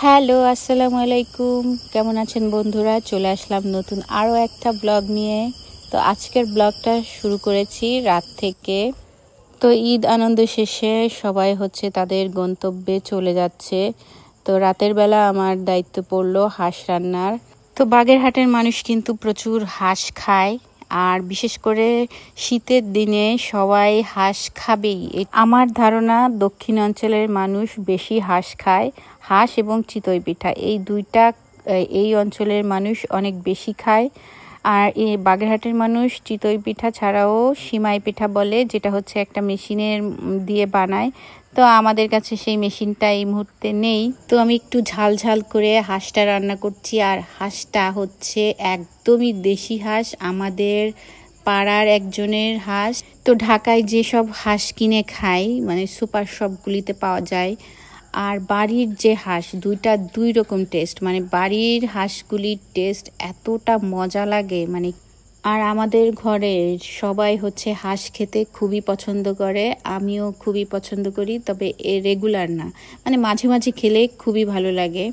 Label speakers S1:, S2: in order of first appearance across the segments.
S1: Hello, আসসালামু আলাইকুম। কেমন আছেন বন্ধুরা? চলে আসলাম নতুন আরও একটা ব্লগ নিয়ে। তো আজকের ব্লগটা শুরু করেছি রাত থেকে। তো ঈদ আনন্দ শেষে সবাই তাদের গন্তব্যে চলে যাচ্ছে। তো রাতের বেলা আমার দায়িত্ব পড়লো হাঁস রান্নার। তো বাগেরহাটের মানুষ কিন্তু প্রচুর হাঁস খায়, আর বিশেষ করে শীতের দিনে সবাই হাঁস খাবেই। আমার ধারণা দক্ষিণ অঞ্চলের মানুষ বেশি হাঁস খায়। হাঁস এবং চিতই পিঠা এই দুইটা এই অঞ্চলের মানুষ অনেক বেশি খায়। আর এই বাগেরহাটের মানুষ চিতই পিঠা ছাড়াও সিমাই পিঠা বলে, যেটা একটা মেশিনের দিয়ে বানায়। তো আমাদের কাছে সেই মেশিনটা এই মুহূর্তে নেই। তো আমি একটু ঝাল ঝাল করে হাঁসটা রান্না করছি। আর হাঁসটা একদমই দেশি হাঁস, আমাদের পাড়ার একজনের হাঁস। তো ঢাকায় যেসব হাঁস কিনে খাই, মানে সুপার শপগুলিতে পাওয়া যায়, আর বাড়ির যে হাঁস, দুইটা দুই রকম টেস্ট। মানে বাড়ির হাঁসগুলির টেস্ট এতটা মজা লাগে, আর আমাদের ঘরে সবাই হাঁস খেতে খুবই পছন্দ করে। আমিও খুবই পছন্দ করি, তবে রেগুলার না, মানে মাঝে মাঝে খেলে খুবই ভালো লাগে।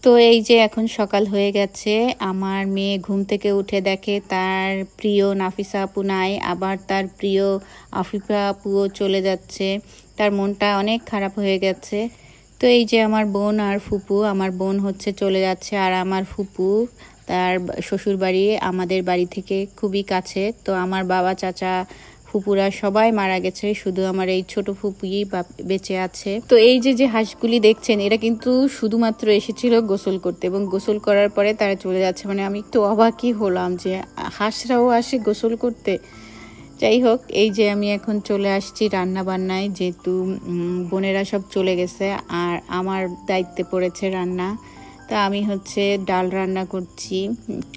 S1: তো এই যে এখন সকাল হয়ে গেছে, আমার মেয়ে ঘুম থেকে উঠে দেখে তার প্রিয় নাফিসা আপু নাই, আবার তার প্রিয় আফিফা আপুও চলে যাচ্ছে। তার মনটা অনেক খারাপ হয়ে গেছে। তো এই যে আমার বোন আর ফুপু, আমার বোন চলে যাচ্ছে, আর আমার ফুপু তার শ্বশুর বাড়ি আমাদের বাড়ি থেকে খুবই কাছে। তো আমার বাবা, চাচা, ফুপুরা সবাই মারা গেছে, শুধু আমার এই ছোট ফুপুই বেঁচে আছে। তো এই যে যে হাঁসগুলি দেখছেন, এরা কিন্তু শুধুমাত্র এসেছিল গোসল করতে, এবং গোসল করার পরে তারা চলে যাচ্ছে। মানে আমি একটু অবাকই হলাম যে হাঁসরাও আসে গোসল করতে। যাই হোক, এই যে আমি এখন চলে আসছি রান্না বান্নায়, যেহেতু বোনেরা সব চলে গেছে আর আমার দায়িত্বে পড়েছে রান্না। তা আমি ডাল রান্না করছি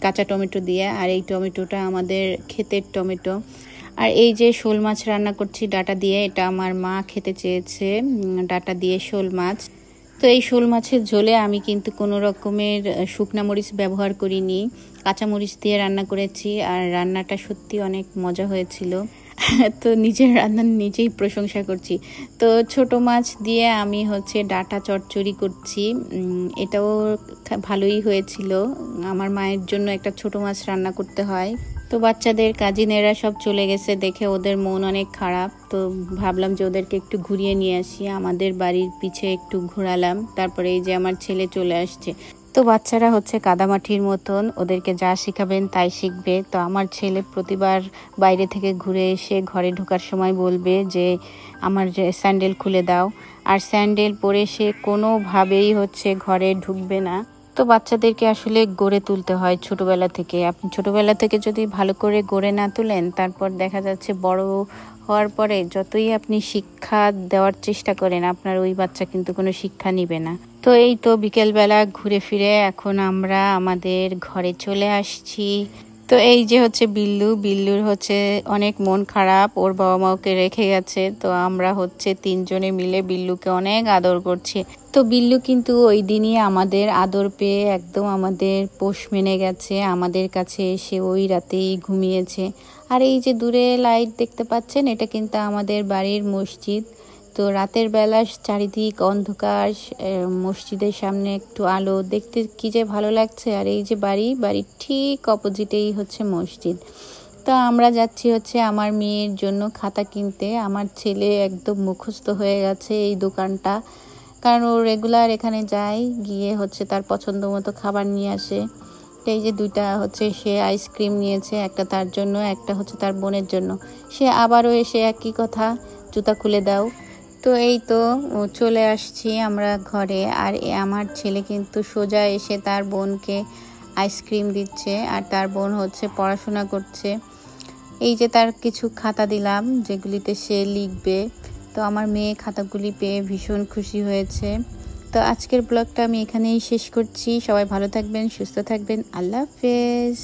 S1: কাঁচা টমেটো দিয়ে, আর এই টমেটোটা আমাদের ক্ষেতের টমেটো। আর এই যে শোল মাছ রান্না করছি ডাটা দিয়ে, এটা আমার মা খেতে চেয়েছে, ডাটা দিয়ে শোল মাছ। তো এই শোল মাছের ঝোলে আমি কিন্তু কোনো রকমের শুকনা মরিচ ব্যবহার করিনি, কাঁচা মরিচ দিয়ে রান্না করেছি, আর রান্নাটা সত্যি অনেক মজা হয়েছিল। তো নিজের রান্না নিজেই প্রশংসা করছি। তো ছোট মাছ দিয়ে আমি ডাটা চচ্চড়ি করছি, এটাও ভালোই হয়েছিল। আমার মায়ের জন্য একটা ছোট মাছ রান্না করতে হয়। তো বাচ্চাদের কাজিনেরা সব চলে গেছে দেখে ওদের মন অনেক খারাপ। তো ভাবলাম যে ওদেরকে একটু ঘুরিয়ে নিয়ে আসি, আমাদের বাড়ির পিছে একটু ঘোরালাম। তারপরে এই যে আমার ছেলে চলে আসছে। তো বাচ্চারা কাদামাটির মতন, ওদেরকে যা শিখাবেন তাই শিখবে। তো আমার ছেলে প্রতিবার বাইরে থেকে ঘুরে এসে ঘরে ঢোকার সময় বলবে যে আমার যে স্যান্ডেল খুলে দাও, আর স্যান্ডেল পরে সে কোনোভাবেই ঘরে ঢুকবে না। তো বাচ্চাদেরকে আসলে গড়ে তুলতে হয় ছোটবেলা থেকে। আপনি ছোটবেলা থেকে যদি ভালো করে গড়ে না তুলেন, তারপর দেখা যাচ্ছে বড় হওয়ার পরে যতই আপনি শিক্ষা দেওয়ার চেষ্টা করেন, আপনার ওই বাচ্চা কিন্তু কোনো শিক্ষা নিবে না। তো এই তো বিকেলবেলা ঘুরে ফিরে এখন আমরা আমাদের ঘরে চলে আসছি। তো এই যে বিল্লুর অনেক মন খারাপ, ওর বাবা মা ওকে রেখে গেছে। তো আমরা তিনজনে মিলে বিল্লুকে অনেক আদর করছি। তো বিল্লু কিন্তু ওই দিনই আমাদের আদর পেয়ে একদম আমাদের পোষ মেনে গেছে, আমাদের কাছে এসে ওই রাতেই ঘুমিয়েছে। আর এই যে দূরে লাইট দেখতে পাচ্ছেন, এটা কিন্তু আমাদের বাড়ির মসজিদ। তো রাতের বেলা চারিদিক অন্ধকার, মসজিদের সামনে একটু আলো, দেখতে কি যে ভালো লাগছে। আর এই যে বাড়ির ঠিক অপোজিটেই মসজিদ। তো আমরা যাচ্ছি আমার মেয়ের জন্য খাতা কিনতে। আমার ছেলে একদম মুখস্থ হয়ে গেছে এই দোকানটা, কারণ ও রেগুলার এখানে যায়, গিয়ে তার পছন্দ মতো খাবার নিয়ে আসে। এই যে দুইটা সে আইসক্রিম নিয়েছে, একটা তার জন্য, একটা তার বোনের জন্য। সে আবারও এসে একই কথা, জুতা খুলে দাও। তো এই তো চলে আসছি আমরা ঘরে। আর আমার ছেলে কিন্তু সোজা এসে তার বোনকে আইসক্রিম দিচ্ছে, আর তার বোন পড়াশোনা করছে। এই যে তার কিছু খাতা দিলাম যেগুলিতে সে লিখবে। তো আমার মেয়ে খাতাগুলি পেয়ে ভীষণ খুশি হয়েছে। তো আজকের ব্লগটা আমি এখানেই শেষ করছি। সবাই ভালো থাকবেন, সুস্থ থাকবেন। আল্লাহ হাফেজ।